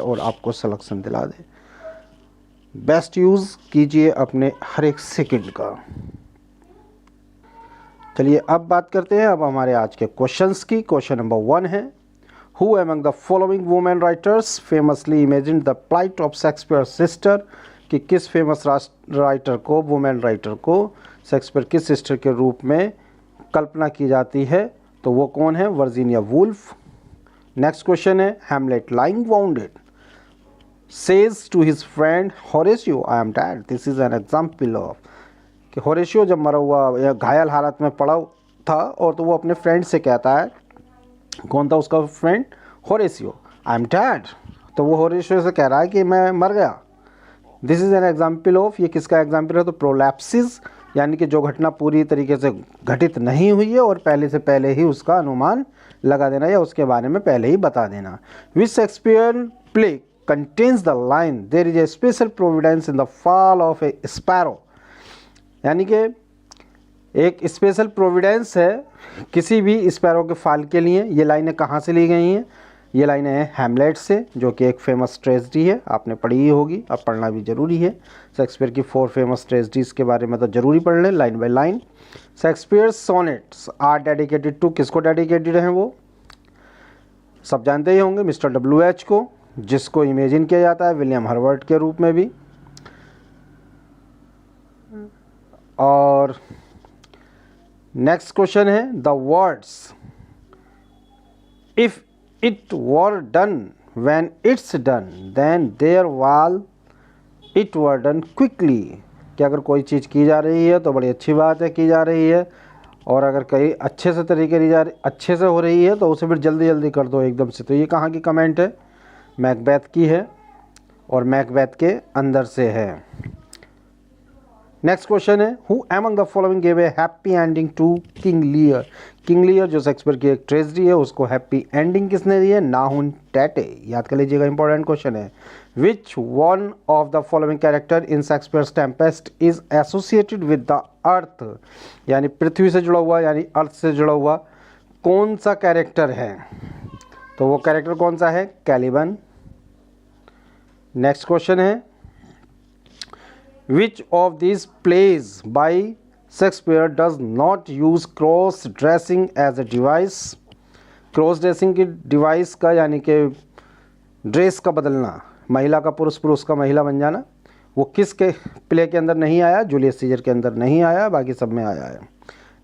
और आपको सिलेक्शन दिला दे। बेस्ट यूज़ कीजिए अपने हर एक सेकंड का। चलिए अब बात करते हैं अब हमारे आज के क्वेश्चंस की। क्वेश्चन नंबर 1 है, who among the following women writers famously imagined the plight of Shakespeare sister, कि किस फेमस राइटर को, वुमेन राइटर को शेक्सपियर की सिस्टर के रूप में कल्पना की जाती है, तो वो कौन है? Virginia Woolf. नेक्स्ट क्वेश्चन है, Hamlet lying wounded says to his friend Horatio I am dead, this is an example of, कि होरेशियो जब मरा हुआ या घायल हालत में पड़ा था और तो वो अपने फ्रेंड से कहता है, कौन था उसका friend? Horatio, I am dead, तो वो होरेशियो से कह रहा है कि मैं मर गया। This is an example of, ये किसका एग्जाम्पल है? तो प्रोलैप्सिस, यानी कि जो घटना पूरी तरीके से घटित नहीं हुई है और पहले से पहले ही उसका अनुमान लगा देना या उसके बारे में पहले ही बता देना। Which Shakespeare play contains the line there is a special providence in the fall of a sparrow, यानी कि एक स्पेशल प्रोविडेंस है किसी भी स्पैरो के फाल के लिए। ये लाइनें कहाँ से ली गई हैं? ये लाइनें हैं हैमलेट से, जो कि एक फेमस ट्रेजेडी है, आपने पढ़ी ही होगी, अब पढ़ना भी ज़रूरी है। शेक्सपियर की 4 फेमस ट्रेजेडीज़ के बारे में तो ज़रूरी पढ़ लें line by line. Shakespeare sonnets are dedicated to, किसको डेडिकेटेड हैं वो? सब जानते ही होंगे, मिस्टर WH को, जिसको इमेजिन किया जाता है विलियम हर्बर्ट के रूप में भी। और नेक्स्ट क्वेश्चन है, the words if it were done when it's done then there well it were done quickly, कि अगर कोई चीज़ की जा रही है तो बड़ी अच्छी बात है की जा रही है, और अगर कहीं अच्छे से अच्छे से हो रही है तो उसे फिर जल्दी जल्दी कर दो एकदम से। तो ये कहाँ की कमेंट है? मैकबेथ की है और मैकबेथ के अंदर से है। नेक्स्ट क्वेश्चन है, who among the following give a happy ending to King Lear. King Lear जो शेक्सपियर की एक ट्रेजेडी है, उसको हैप्पी एंडिंग किसने दी है? नाहुन टैटे, याद कर लीजिएगा, इंपॉर्टेंट क्वेश्चन है। Which one of the following character in Shakespeare's Tempest is associated with the earth, यानी पृथ्वी से जुड़ा हुआ, यानी अर्थ से जुड़ा हुआ कौन सा कैरेक्टर है? तो वो कैरेक्टर कौन सा है? कैलिबन। नेक्स्ट क्वेश्चन है, Which of these plays by Shakespeare does not use cross dressing as a device? Cross dressing की डिवाइस का, यानी कि ड्रेस का बदलना, महिला का पुरुष, पुरुष का महिला बन जाना, वो किसके प्ले के अंदर नहीं आया? जूलियस सीजर के अंदर नहीं आया, बाकी सब में आया है।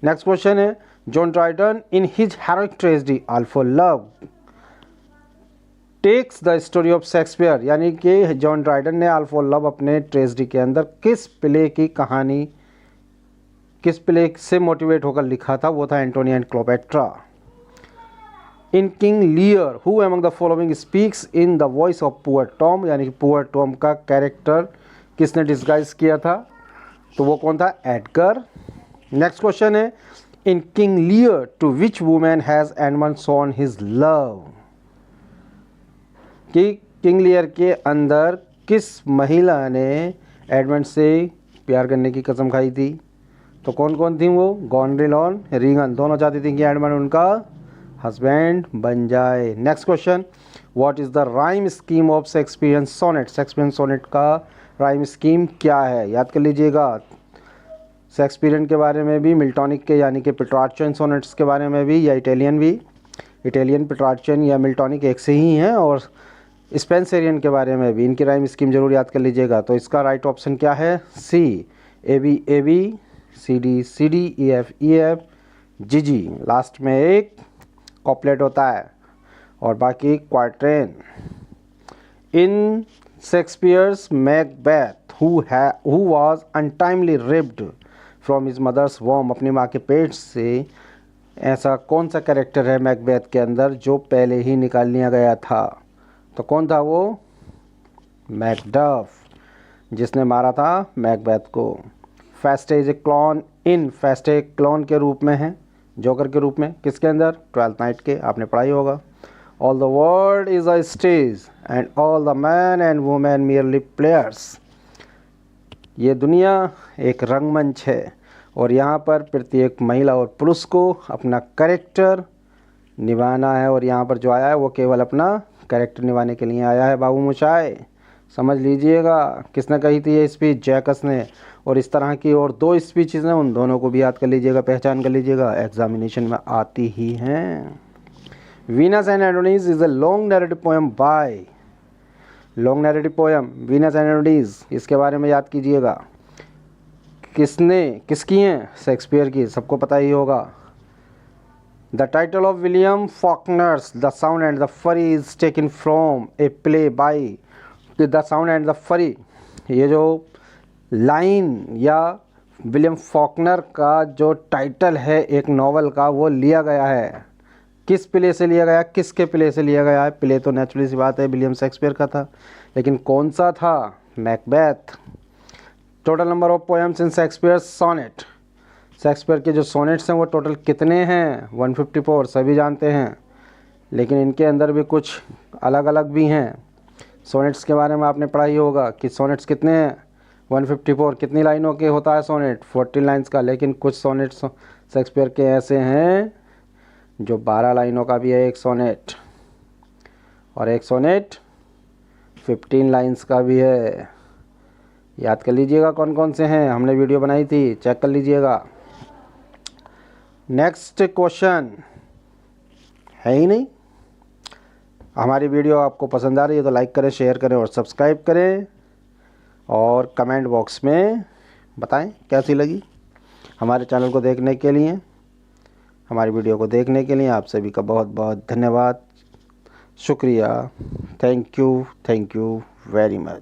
नेक्स्ट क्वेश्चन है, John Dryden in his heroic tragedy All for Love takes the story of Shakespeare, यानी कि जॉन ड्राइडन ने ऑल फॉर लव अपने ट्रेजेडी के अंदर किस प्ले की कहानी, किस प्ले से मोटिवेट होकर लिखा था? वो था Antony and Cleopatra. In King Lear who among the following speaks in the voice of poor Tom, यानी कि पुअर टॉम का कैरेक्टर किसने डिस्गाइज किया था? तो वो कौन था? एडगर। नेक्स्ट क्वेश्चन है, in King Lear to which women has Edmund shown his love, कि किंग लियर के अंदर किस महिला ने एडमंड से प्यार करने की कसम खाई थी? तो कौन कौन थी वो? गॉनरिल और रीगन, दोनों चाहती थी कि एडमंड उनका हस्बैंड बन जाए। Next question, what is the rhyme scheme of Shakespearean sonnet, Shakespearean sonnet का राइम स्कीम क्या है? याद कर लीजिएगा, शेक्सपियरियन के बारे में भी, मिल्टॉनिक के यानी कि पेट्रार्चियन सोनेट्स के बारे में भी, या इटालियन भी, इटालियन पेट्रार्चियन या मिल्टॉनिक एक से ही हैं, और स्पेंसरियन के बारे में भी, इनकी राइम स्कीम जरूर याद कर लीजिएगा। तो इसका राइट ऑप्शन क्या है? C, A B A B, C D C D, E F E F, G G, last में एक कॉपलेट होता है और बाकी quatrain. In Shakespeare's Macbeth who was untimely ripped from his mother's womb, अपनी माँ के पेट से ऐसा कौन सा कैरेक्टर है मैकबेथ के अंदर जो पहले ही निकाल लिया गया था? तो कौन था वो? मैकडफ, जिसने मारा था मैकबेथ को। Feste is a clown in, Feste clown के रूप में है, जोकर के रूप में, किसके अंदर? 12th नाइट के, आपने पढ़ाई होगा। All the world is a stage and all the man and women merely players, ये दुनिया एक रंगमंच है और यहाँ पर प्रत्येक महिला और पुरुष को अपना कैरेक्टर निभाना है, और यहाँ पर जो आया है वो केवल अपना कैरेक्टर निभाने के लिए आया है बाबू मोशाय। समझ लीजिएगा किसने कही थी ये स्पीच, जैकस ने। और इस तरह की और 2 स्पीचेस हैं, उन दोनों को भी याद कर लीजिएगा, पहचान कर लीजिएगा, एग्जामिनेशन में आती ही हैं। Venus and Adonis is a long narrative poem by, long narrative poem Venus and Adonis, इसके बारे में याद कीजिएगा। किसकी हैं? शेक्सपियर की, सबको पता ही होगा। The title of William Faulkner's the sound and the fury is taken from a play by the sound and the fury. ये जो लाइन या विलियम फॉकनर का जो टाइटल है एक नॉवल का, वो लिया गया है किस प्ले से लिया गया, किसके प्ले से लिया गया है? प्ले तो नेचुरली सी बात है विलियम शेक्सपियर का था, लेकिन कौन सा था? Macbeth. Total number of poems in Shakespeare sonnet, Shakespeare के जो सोनेट्स हैं वो टोटल कितने हैं? 154, सभी जानते हैं, लेकिन इनके अंदर भी कुछ अलग अलग भी हैं। सोनेट्स के बारे में आपने पढ़ा ही होगा कि सोनेट्स कितने हैं? 154। कितनी लाइनों के होता है सोनेट? 14 लाइन्स का, लेकिन कुछ सोनेट्स शेक्सपियर के ऐसे हैं जो 12 लाइनों का भी है एक सोनेट, और एक सोनेट 15 लाइन्स का भी है। याद कर लीजिएगा कौन कौन से हैं, हमने वीडियो बनाई थी, चेक कर लीजिएगा। नेक्स्ट क्वेश्चन है ही नहीं। हमारी वीडियो आपको पसंद आ रही है तो लाइक करें, शेयर करें और सब्सक्राइब करें, और कमेंट बॉक्स में बताएं कैसी लगी। हमारे चैनल को देखने के लिए, हमारी वीडियो को देखने के लिए आप सभी का बहुत बहुत धन्यवाद, शुक्रिया। Thank you very much.